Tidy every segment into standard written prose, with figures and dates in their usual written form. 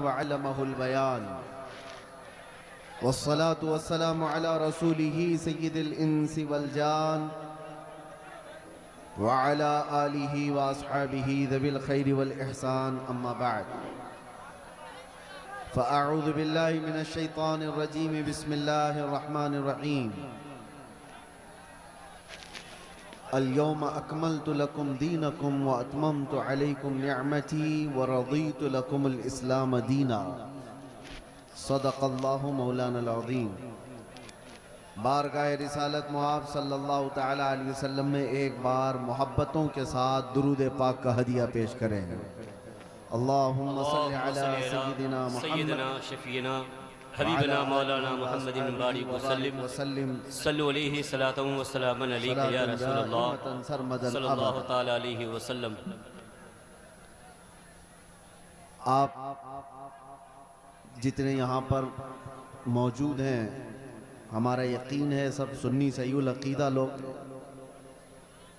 وعلمه البيان والصلاة والسلام على رسوله سيد الإنس والجان وعلى آله وأصحابه ذوي الخير والإحسان أما بعد فأعوذ بالله من الشيطان الرجيم بسم الله الرحمن الرحيم اليوم أكملت لكم دينكم وأتممت عليكم نعمتي ورضيت لكم الإسلام دينا صدق الله مولانا العظيم۔ بارگاہ رسالت محاب صلی اللہ تعالی علیہ وسلم میں ایک بار محبتوں کے ساتھ درود پاک کا ہدیہ پیش کریں۔ اللہم صلی علی سیدنا محمد شفینا حبیبنا مولانا محمد مبارک وسلم صلو علیہ صلاۃ و سلام علیک یا رسول اللہ صلی اللہ تعالی علیہ وسلم۔ آپ جتنے یہاں پر موجود ہیں، ہمارا یقین ہے سب سنی صحیح العقیدہ لوگ،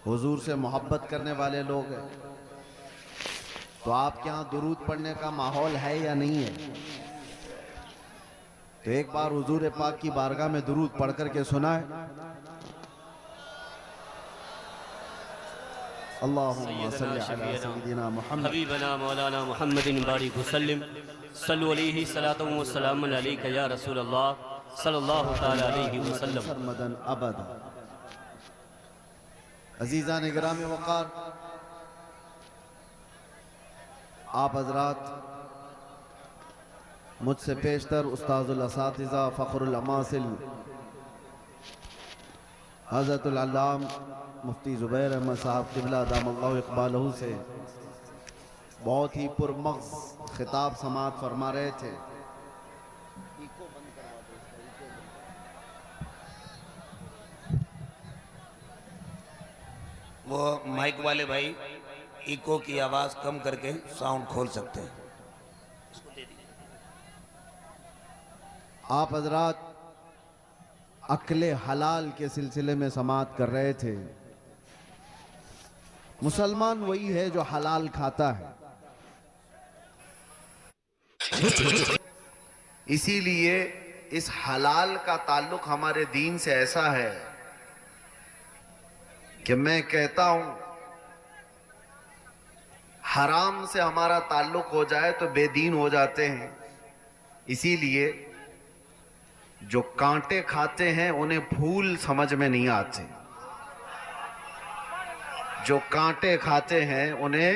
حضور سے محبت کرنے والے لوگ ہیں۔ تو آپ کے ہاں درود پڑھنے کا ماحول ہے یا نہیں ہے؟ تو ایک بار حضور پاک کی بارگاہ میں درود پڑھ کر کے سنائے۔ اللہم صلی علی سیدنا محمد حبیبنا مولانا محمد مبارک وسلم صلو علیہ صلاۃ و سلام علیک یا رسول اللہ صلی اللہ تعالی علیہ وسلم۔ سرمدن ابدا۔ عزیزان گرامی وقار، آپ حضرات مجھ سے پیشتر استاذ الاساتذہ فخر الاماثل حضرت العلام مفتی زبیر احمد صاحب قبلہ دام اللہ اقبالہ سے بہت ہی پرمغز خطاب سماعت فرما رہے تھے۔ وہ مائک والے بھائی ایکو کی آواز کم کر کے ساؤنڈ کھول سکتے ہیں۔ آپ حضرات اکل حلال کے سلسلے میں سماعت کر رہے تھے۔ مسلمان وہی ہے جو حلال کھاتا ہے، اسی لیے اس حلال کا تعلق ہمارے دین سے ایسا ہے کہ میں کہتا ہوں حرام سے ہمارا تعلق ہو جائے تو بے دین ہو جاتے ہیں۔ اسی لیے جو کانٹے کھاتے ہیں انہیں پھول سمجھ میں نہیں آتے، جو کانٹے کھاتے ہیں انہیں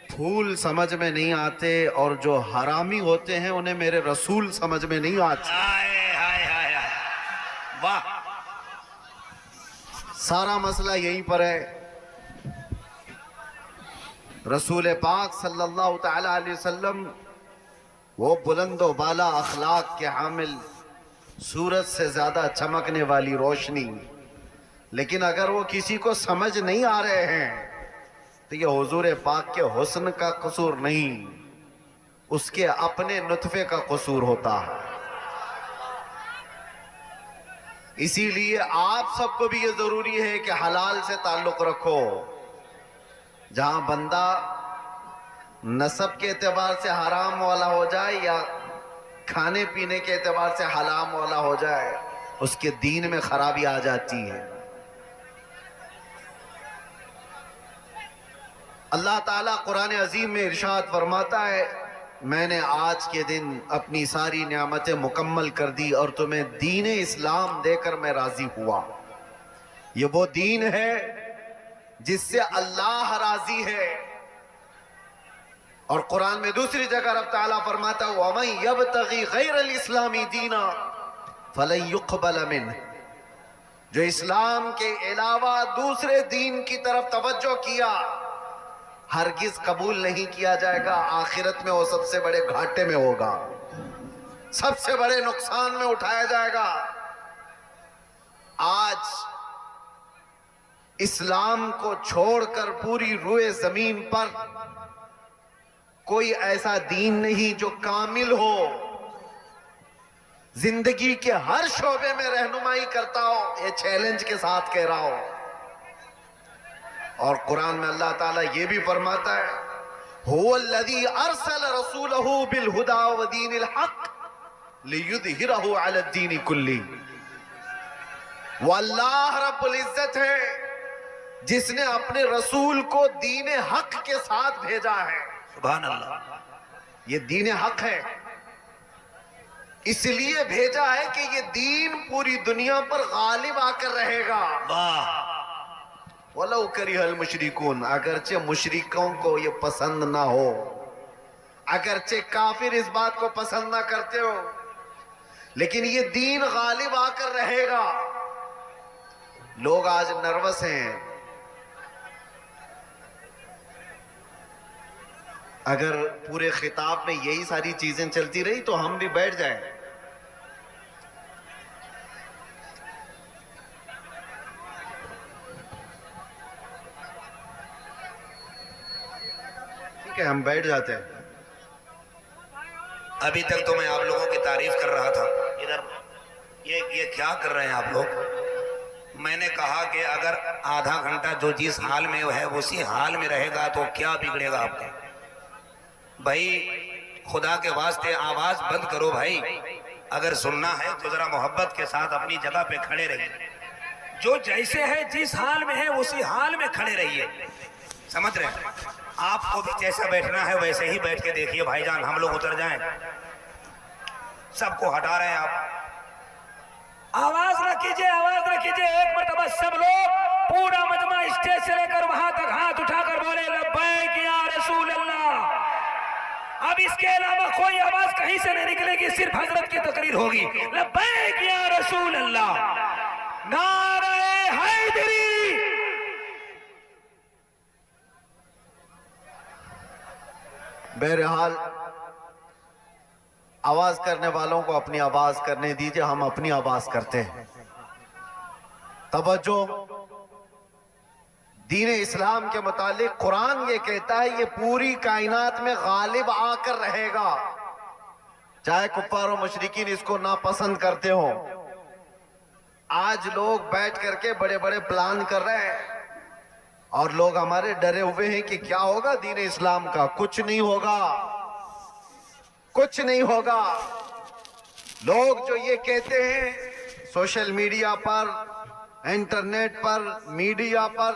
پھول سمجھ میں نہیں آتے، اور جو حرامی ہوتے ہیں انہیں میرے رسول سمجھ میں نہیں آتے۔ واہ، سارا مسئلہ یہیں پر ہے۔ رسول پاک صلی اللہ تعالی علیہ وسلم وہ بلند و بالا اخلاق کے حامل، سورج سے زیادہ چمکنے والی روشنی، لیکن اگر وہ کسی کو سمجھ نہیں آ رہے ہیں تو یہ حضور پاک کے حسن کا قصور نہیں، اس کے اپنے نطفے کا قصور ہوتا ہے۔ اسی لیے آپ سب کو بھی یہ ضروری ہے کہ حلال سے تعلق رکھو۔ جہاں بندہ نسب کے اعتبار سے حرام والا ہو جائے یا کھانے پینے کے اعتبار سے حرام والا ہو جائے، اس کے دین میں خرابی آ جاتی ہے۔ اللہ تعالیٰ قرآن عظیم میں ارشاد فرماتا ہے، میں نے آج کے دن اپنی ساری نعمتیں مکمل کر دی اور تمہیں دین اسلام دے کر میں راضی ہوا۔ یہ وہ دین ہے جس سے اللہ راضی ہے۔ اور قرآن میں دوسری جگہ رب تعالیٰ فرماتا ہے وَمَن يَبْتَغِي غَيْرَ الْإِسْلَامِ دِينًا فَلَن يُقْبَلَ مِنْهُ، جو اسلام کے علاوہ دوسرے دین کی طرف توجہ کیا ہرگز قبول نہیں کیا جائے گا۔ آخرت میں وہ سب سے بڑے گھاٹے میں ہوگا، سب سے بڑے نقصان میں اٹھایا جائے گا۔ آج اسلام کو چھوڑ کر پوری روئے زمین پر کوئی ایسا دین نہیں جو کامل ہو، زندگی کے ہر شعبے میں رہنمائی کرتا ہو۔ یہ چیلنج کے ساتھ کہہ رہا ہوں۔ اور قرآن میں اللہ تعالیٰ یہ بھی فرماتا ہے هو الذي ارسل رسوله بالهدى ودين الحق ليظهره على الدين كله. وہ اللہ رب العزت ہے جس نے اپنے رسول کو دین حق کے ساتھ بھیجا ہے. سبحان اللہ. یہ دین حق ہے، اس لیے بھیجا ہے کہ یہ دین پوری دنیا پر غالب آ کر رہے گا. واہ. وَلَوْ كَرِهَ الْمُشْرِكُونَ، اگرچہ مشرکوں کو یہ پسند نہ ہو، اگرچہ کافر اس بات کو پسند نہ کرتے ہو، لیکن یہ دین غالب آ کر رہے گا. لوگ آج نروس ہیں. اگر پورے خطاب میں یہی ساری چیزیں چلتی رہی تو ہم بھی بیٹھ جائیں. ٹھیک ہے، ہم بیٹھ جاتے ہیں. ابھی تک تو میں آپ لوگوں کی تعریف کر رہا تھا. ادھر یہ کیا کر رہے ہیں آپ لوگ؟ میں نے کہا کہ اگر آدھا گھنٹہ جو جس حال میں ہے اسی حال میں رہے گا تو کیا بگڑے گا آپ کا؟ بھائی خدا کے واسطے آواز بند کرو بھائی. اگر سننا ہے تو ذرا محبت کے ساتھ اپنی جگہ پہ کھڑے رہیے. جو جیسے ہے جس حال میں ہے اسی حال میں کھڑے رہیے. سمجھ رہے ہیں؟ آپ کو بھی جیسا بیٹھنا ہے ویسے ہی بیٹھ کے دیکھیے بھائی جان. ہم لوگ اتر جائیں. سب کو ہٹا رہے ہیں آپ. آواز نہ کیجئے، آواز نہ کیجئے. ایک مرتبہ سب لوگ پورا مجمع اسٹیج سے لے کر وہاں تک ہاتھ اٹھا کر بولے لبیک یا رسول اللہ. اب اس کے علاوہ کوئی آواز کہیں سے نہیں نکلے گی، صرف حضرت کی تقریر ہوگی. لبیک یا رسول اللہ، نعرہ حیدری. بہرحال آواز کرنے والوں کو اپنی آواز کرنے دیجئے، ہم اپنی آواز کرتے ہیں. توجہ. دین اسلام کے متعلق قرآن یہ کہتا ہے یہ پوری کائنات میں غالب آ کر رہے گا، چاہے کفار و مشرکین اس کو ناپسند کرتے ہوں. آج لوگ بیٹھ کر کے بڑے بڑے پلان کر رہے ہیں اور لوگ ہمارے ڈرے ہوئے ہیں کہ کیا ہوگا دین اسلام کا. کچھ نہیں ہوگا، کچھ نہیں ہوگا. لوگ جو یہ کہتے ہیں سوشل میڈیا پر، انٹرنیٹ پر، میڈیا پر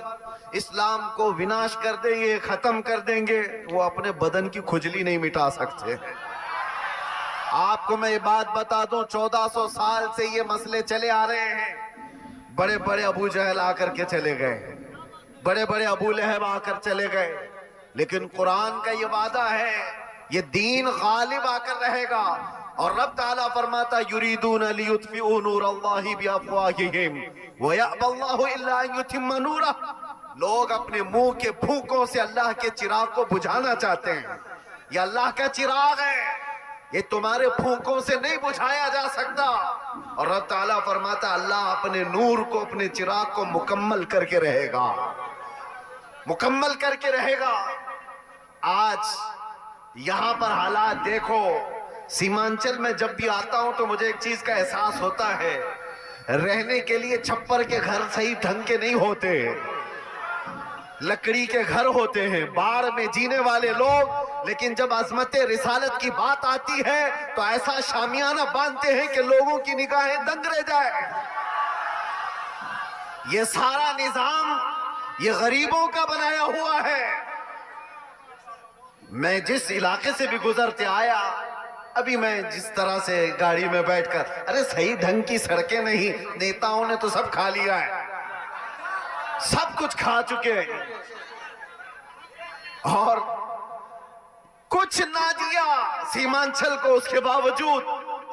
اسلام کو وناش کر دیں گے، ختم کر دیں گے، وہ اپنے بدن کی کھجلی نہیں مٹا سکتے. آپ کو میں یہ بات بتا دوں، 1400 سال سے یہ مسئلے چلے آ رہے ہیں. بڑے بڑے ابو جہل آ کر کے چلے گئے، بڑے بڑے ابو لہب آ کر چلے گئے، لیکن قرآن کا یہ وعدہ ہے یہ دین غالب آ کر رہے گا. اور رب تعالیٰ فرماتا یریدون لیطفئوا نور اللہ بافواہہم ویأبی اللہ الا ان یتم نورہ. لوگ اپنے منہ کے پھونکوں سے اللہ کے چراغ کو بجھانا چاہتے ہیں. یہ اللہ کا چراغ ہے، یہ تمہارے پھونکوں سے نہیں بجھایا جا سکتا. اور رب تعالیٰ فرماتا اللہ اپنے نور کو، اپنے چراغ کو مکمل کر کے رہے گا، مکمل کر کے رہے گا. آج یہاں پر حالات دیکھو. سیمانچل میں جب بھی آتا ہوں تو مجھے ایک چیز کا احساس ہوتا ہے، رہنے کے لیے چھپر کے گھر صحیح ڈھنگ کے نہیں ہوتے، لکڑی کے گھر ہوتے ہیں، باڑ میں جینے والے لوگ. لیکن جب عظمت رسالت کی بات آتی ہے تو ایسا شامیانہ باندھتے ہیں کہ لوگوں کی نگاہیں دنگ رہ جائے. یہ سارا نظام یہ غریبوں کا بنایا ہوا ہے. میں جس علاقے سے بھی گزرتے آیا، ابھی میں جس طرح سے گاڑی میں بیٹھ کر، ارے صحیح ڈھنگ کی سڑکیں نہیں، نیتاؤں نے تو سب کھا لیا ہے، سب کچھ کھا چکے ہیں اور کچھ نہ دیا سیمانچل کو. اس کے باوجود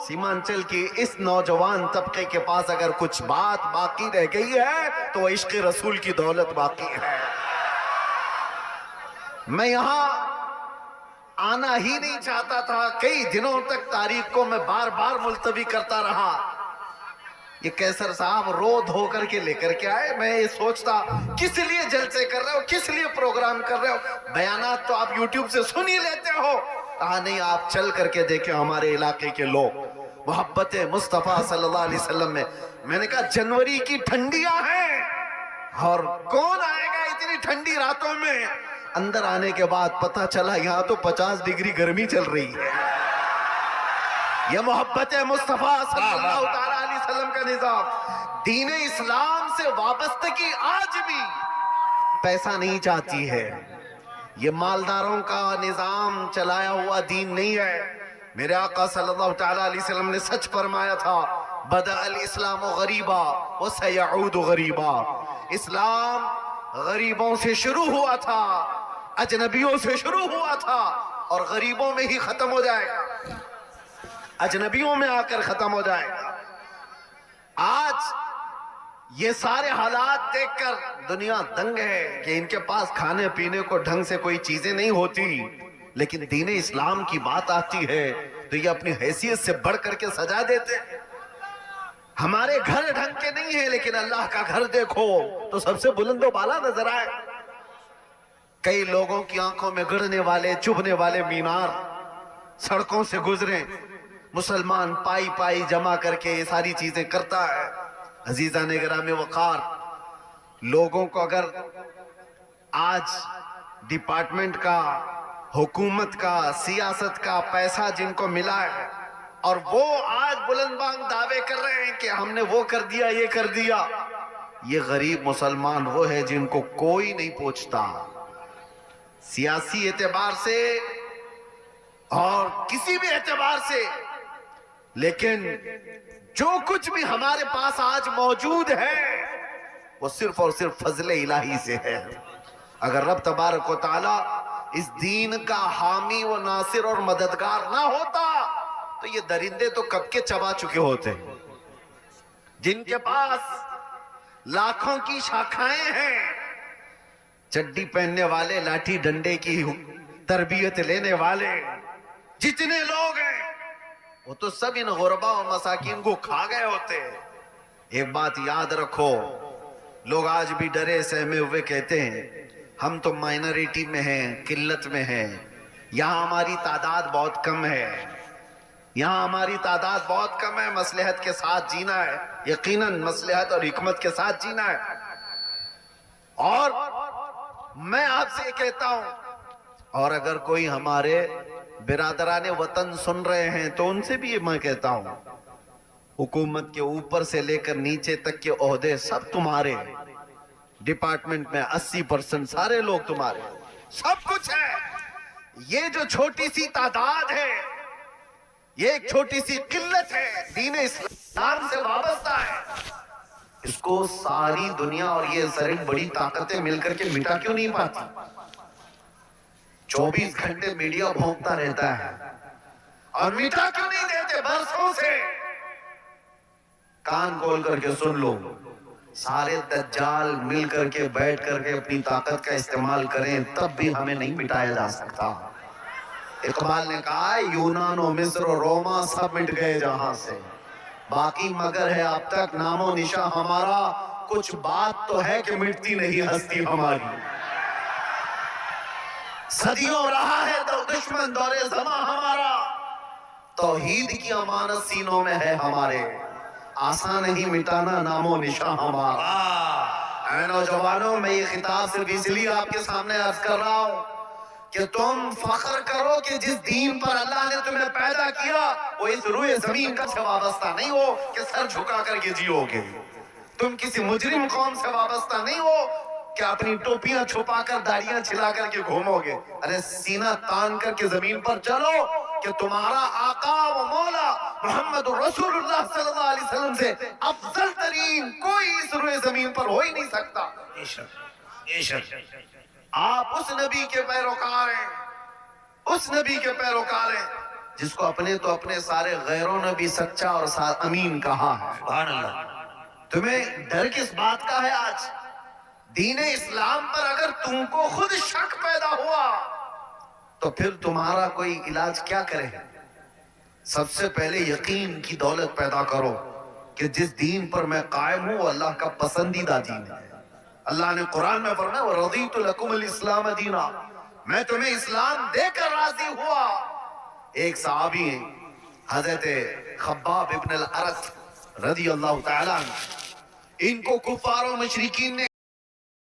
سیمانچل کی اس نوجوان طبقے کے پاس اگر کچھ بات باقی رہ گئی ہے تو وہ عشق رسول کی دولت باقی ہے. میں یہاں آنا ہی نہیں چاہتا تھا، کئی دنوں تک تاریخ کو میں بار بار ملتوی کرتا رہا. یہ کیسر صاحب رو دھو کر کے لے کر کے آئے. میں یہ سوچتا کس لیے جلسے کر رہے ہو، کس لیے پروگرام کر رہے ہو، بیانات تو آپ یوٹیوب سے سن ہی لیتے ہو. کہا نہیں، آپ چل کر کے دیکھیں ہمارے علاقے کے لوگ محبت مصطفیٰ صلی اللہ علیہ وسلم میں. میں نے کہا جنوری کی ٹھنڈیاں ہیں اور کون آئے گا اتنی ٹھنڈی راتوں میں. اندر آنے کے بعد پتہ چلا یہاں تو 50 ڈگری گرمی چل رہی ہے. یہ محبت مصطفیٰ صلی اللہ تعالیٰ علیہ وسلم کا نظام. دین اسلام سے وابستگی آج بھی پیسہ نہیں چاہتی ہے. یہ مالداروں کا نظام چلایا ہوا دین نہیں ہے. میرے آقا صلی اللہ تعالیٰ علیہ وسلم نے سچ فرمایا تھا, بدأ الاسلام غریبا وسیعود غریبا. اسلام غریبوں سے شروع ہوا تھا, اجنبیوں سے شروع ہوا تھا, اور غریبوں میں ہی ختم ہو جائے گا, اجنبیوں میں آ کر ختم ہو جائے گا. آج یہ سارے حالات دیکھ کر دنیا دنگ ہے کہ ان کے پاس کھانے پینے کو ڈھنگ سے کوئی چیزیں نہیں ہوتی, لیکن دین اسلام کی بات آتی ہے تو یہ اپنی حیثیت سے بڑھ کر کے سجا دیتے. ہمارے گھر ڈھنگ کے نہیں ہیں, لیکن اللہ کا گھر دیکھو تو سب سے بلند و بالا نظر آئے. کئی لوگوں کی آنکھوں میں گڑنے والے چبھنے والے مینار سڑکوں سے گزرے, مسلمان پائی پائی جمع کر کے یہ ساری چیزیں کرتا ہے. عزیزان گرامی وقار, لوگوں کو اگر آج ڈپارٹمنٹ کا, حکومت کا, سیاست کا پیسہ جن کو ملا ہے, اور وہ آج بلند بانگ دعوے کر رہے ہیں کہ ہم نے وہ کر دیا یہ کر دیا, یہ غریب مسلمان وہ ہے جن کو کوئی نہیں پوچھتا سیاسی اعتبار سے اور کسی بھی اعتبار سے. لیکن جو کچھ بھی ہمارے پاس آج موجود ہے وہ صرف اور صرف فضل الہی سے ہے. اگر رب تبارک و تعالی اس دین کا حامی و ناصر اور مددگار نہ ہوتا تو یہ درندے تو کب کے چبا چکے ہوتے. جن کے پاس لاکھوں کی شاخائیں ہیں, چڈی پہننے والے, لاٹھی ڈنڈے کی تربیت لینے والے جتنے لوگ ہیں, وہ تو سب ان غربا اور مساکین کو کھا گئے ہوتے. ایک بات یاد رکھو, لوگ آج بھی ڈرے سہمے ہوئے کہتے ہیں ہم تو مائنریٹی میں ہیں, قلت میں ہیں, یہاں ہماری تعداد بہت کم ہے, یہاں ہماری تعداد بہت کم ہے, مصلحت کے ساتھ جینا ہے, یقیناً مصلحت اور حکمت کے ساتھ جینا ہے. اور میں آپ سے کہتا ہوں, اور اگر کوئی ہمارے برادران وطن سن رہے ہیں تو ان سے بھی یہ میں کہتا ہوں, حکومت کے اوپر سے لے کر نیچے تک کے عہدے سب تمہارے, ڈپارٹمنٹ میں 80% سارے لوگ تمہارے, سب کچھ ہے. یہ جو چھوٹی سی تعداد ہے, یہ ایک چھوٹی سی قلت ہے, دین اسلام سے وابستہ ہے. اس کو ساری دنیا اور یہ ساری بڑی طاقتیں مل کر کے مٹا کیوں نہیں پاتی؟ 24 گھنٹے میڈیا بھونکتا رہتا ہے, اور مٹا کیوں نہیں دیتے برسوں سے؟ کان کھول کر کے سن لو, سارے دجال مل کر کے بیٹھ کر کے اپنی طاقت کا استعمال کریں تب بھی ہمیں نہیں مٹایا جا سکتا. اقبال نے کہا یونان و مصر و روما سب مٹ گئے جہاں سے, باقی مگر ہے اب تک نام و نشاں ہمارا, کچھ بات تو ہے کہ مٹتی نہیں ہستی ہماری. صدیوں رہا ہے دشمن دور زماں ہمارا, توحید کی امانت سینوں میں ہے ہمارے, آسان نہیں مٹانا نام و نشاں ہمارا. اے نوجوانوں, میں یہ خطاب صرف اس لیے آپ کے سامنے عرض کر رہا ہوں کہ تم فخر کرو کہ جس دین پر اللہ نے تمہیں پیدا کیا وہ اس روئے زمین کا سے وابستہ نہیں ہو کہ سر جھکا کر کے جیو گے. تم کسی مجرم قوم سے وابستہ نہیں ہو کہ اپنی ٹوپیاں چھپا کر داڑیاں چھلا کر کے گھومو گے. ارے سینہ تان کر کے زمین پر چلو کہ تمہارا آقا و مولا محمد رسول اللہ صلی اللہ علیہ وسلم سے افضل ترین کوئی اس روئے زمین پر ہو ہی نہیں سکتا. آپ اس نبی کے پیروکار ہیں, اس نبی کے پیروکار ہیں جس کو اپنے تو اپنے سارے غیروں نے بھی سچا اور امین کہا ہے. سبحان اللہ. تمہیں ڈر کس بات کا ہے؟ آج دین اسلام پر اگر تم کو خود شک پیدا ہوا تو پھر تمہارا کوئی علاج کیا کرے؟ سب سے پہلے یقین کی دولت پیدا کرو کہ جس دین پر میں قائم ہوں وہ اللہ کا پسندیدہ دین ہے. اللہ نے قرآن میں فرمایا وَرَضِيتُ لَكُمُ الْإِسْلَامَ دِينًا, میں تمہیں اسلام دے کر راضی ہوا. ایک صحابی ہیں حضرت خباب ابن الارت رضی اللہ تعالیٰ عنہ, ان کو کفار و مشرکین نے